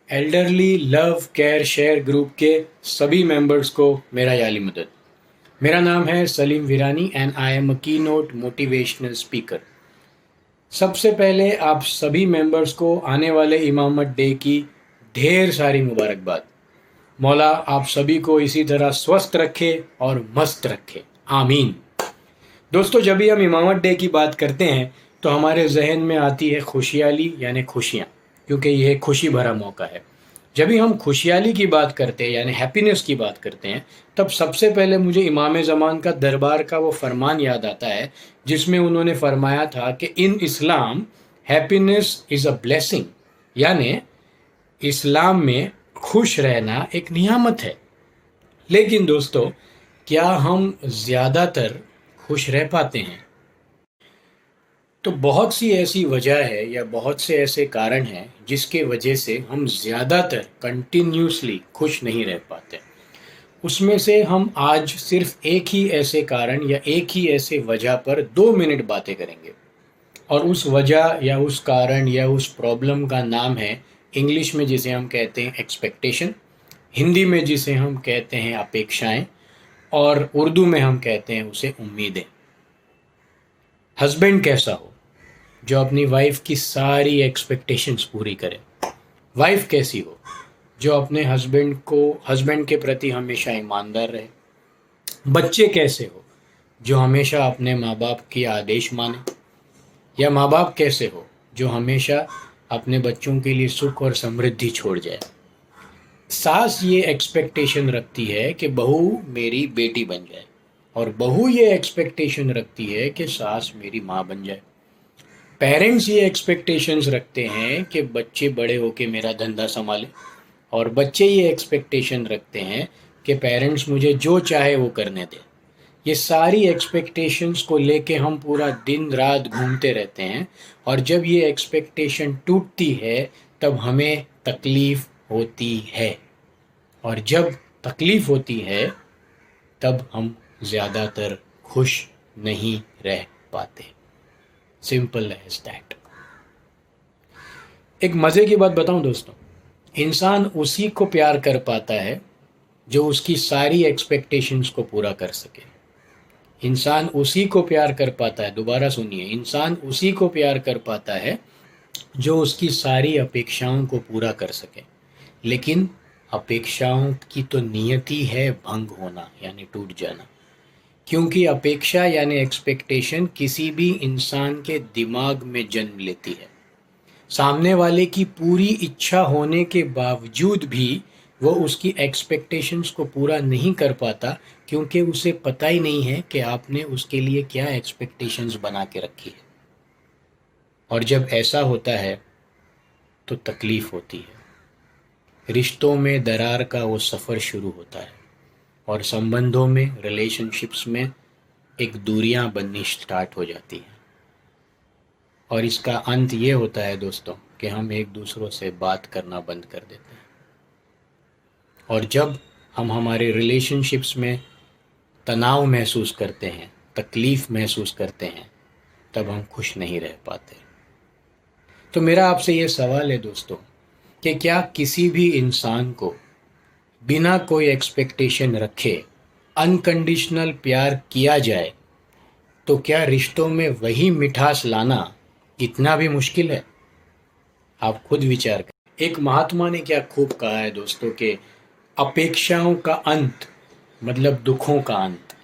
Elderly love care share group के सभी members को मेरा याली मदद। मेरा नाम है Salim Virani and I am a keynote motivational speaker. सबसे पहले आप सभी मेंबर्स को आने वाले इमामत डे की ढेर सारी मुबारकबाद। मौला आप सभी को इसी तरह स्वस्थ रखे और मस्त रखे, आमीन। दोस्तों, जब भी हम इमामत डे की बात करते हैं तो हमारे जहन में आती है खुशहाली यानी खुशियाँ, क्योंकि यह खुशी भरा मौका है। जब भी हम खुशहाली की बात करते हैं यानी हैप्पीनेस की बात करते हैं, तब सबसे पहले मुझे इमाम ज़मान का दरबार का वो फरमान याद आता है जिसमें उन्होंने फरमाया था कि इन इस्लाम हैप्पीनेस इज़ अ ब्लेसिंग, यानी इस्लाम में खुश रहना एक नियामत है। लेकिन दोस्तों, क्या हम ज़्यादातर खुश रह पाते हैं? तो बहुत सी ऐसी वजह है या बहुत से ऐसे कारण हैं जिसके वजह से हम ज़्यादातर कंटिन्यूसली खुश नहीं रह पाते। उसमें से हम आज सिर्फ एक ही ऐसे कारण या एक ही ऐसे वजह पर 2 मिनट बातें करेंगे, और उस वजह या उस कारण या उस प्रॉब्लम का नाम है, इंग्लिश में जिसे हम कहते हैं एक्सपेक्टेशन, हिंदी में जिसे हम कहते हैं अपेक्षाएं, और उर्दू में हम कहते हैं उसे उम्मीदें। हस्बैंड कैसा हो जो अपनी वाइफ की सारी एक्सपेक्टेशंस पूरी करे? वाइफ कैसी हो जो अपने हस्बैंड के प्रति हमेशा ईमानदार रहे? बच्चे कैसे हो जो हमेशा अपने माँ बाप की आदेश माने? या माँ बाप कैसे हो जो हमेशा अपने बच्चों के लिए सुख और समृद्धि छोड़ जाए? सास ये एक्सपेक्टेशन रखती है कि बहू मेरी बेटी बन जाए, और बहू ये एक्सपेक्टेशन रखती है कि सास मेरी माँ बन जाए। पेरेंट्स ये एक्सपेक्टेशंस रखते हैं कि बच्चे बड़े होके मेरा धंधा संभालें, और बच्चे ये एक्सपेक्टेशन रखते हैं कि पेरेंट्स मुझे जो चाहे वो करने दें। ये सारी एक्सपेक्टेशंस को लेके हम पूरा दिन रात घूमते रहते हैं, और जब ये एक्सपेक्टेशन टूटती है तब हमें तकलीफ़ होती है, और जब तकलीफ़ होती है तब हम ज़्यादातर खुश नहीं रह पाते। Simple as that. एक मज़े की बात बताऊं दोस्तों, इंसान उसी को प्यार कर पाता है जो उसकी सारी एक्सपेक्टेशंस को पूरा कर सके। इंसान उसी को प्यार कर पाता है, दोबारा सुनिए, इंसान उसी को प्यार कर पाता है जो उसकी सारी अपेक्षाओं को पूरा कर सके। लेकिन अपेक्षाओं की तो नियति है भंग होना यानी टूट जाना, क्योंकि अपेक्षा यानी एक्सपेक्टेशन किसी भी इंसान के दिमाग में जन्म लेती है। सामने वाले की पूरी इच्छा होने के बावजूद भी वो उसकी एक्सपेक्टेशंस को पूरा नहीं कर पाता, क्योंकि उसे पता ही नहीं है कि आपने उसके लिए क्या एक्सपेक्टेशंस बना के रखी है। और जब ऐसा होता है तो तकलीफ़ होती है। रिश्तों में दरार का वो सफ़र शुरू होता है, और संबंधों में, रिलेशनशिप्स में एक दूरियां बननी स्टार्ट हो जाती हैं। और इसका अंत ये होता है दोस्तों कि हम एक दूसरों से बात करना बंद कर देते हैं। और जब हम हमारे रिलेशनशिप्स में तनाव महसूस करते हैं, तकलीफ़ महसूस करते हैं, तब हम खुश नहीं रह पाते। तो मेरा आपसे ये सवाल है दोस्तों कि क्या किसी भी इंसान को बिना कोई एक्सपेक्टेशन रखे अनकंडीशनल प्यार किया जाए तो क्या रिश्तों में वही मिठास लाना इतना भी मुश्किल है? आप खुद विचार करें। एक महात्मा ने क्या खूब कहा है दोस्तों कि अपेक्षाओं का अंत मतलब दुखों का अंत,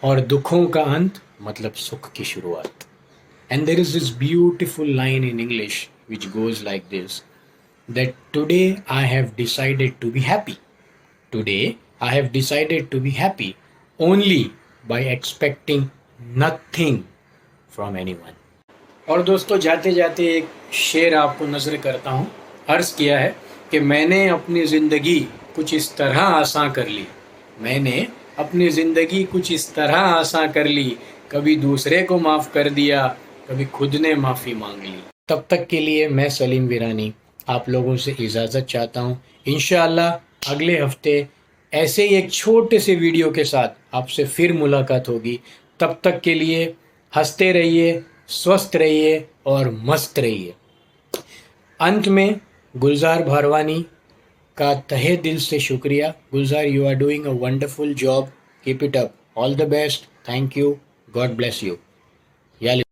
और दुखों का अंत मतलब सुख की शुरुआत। And there is this beautiful line in English which goes like this, that today I have decided to be happy. Today I have decided to be happy only by expecting nothing from anyone. और दोस्तों, जाते जाते एक शेर आपको नज़र करता हूँ। अर्ज़ किया है कि मैंने अपनी ज़िंदगी कुछ इस तरह आसान कर ली, मैंने अपनी ज़िंदगी कुछ इस तरह आसान कर ली, कभी दूसरे को माफ़ कर दिया, कभी खुद ने माफ़ी मांग ली। तब तक के लिए मैं सलीम वीरानी आप लोगों से इजाज़त चाहता हूँ। इंशाअल्लाह अगले हफ्ते ऐसे ही एक छोटे से वीडियो के साथ आपसे फिर मुलाकात होगी। तब तक के लिए हंसते रहिए, स्वस्थ रहिए और मस्त रहिए। अंत में गुलजार भारवानी का तहे दिल से शुक्रिया। Gulzar, you are doing a wonderful job, keep it up, all the best, thank you, God bless you. या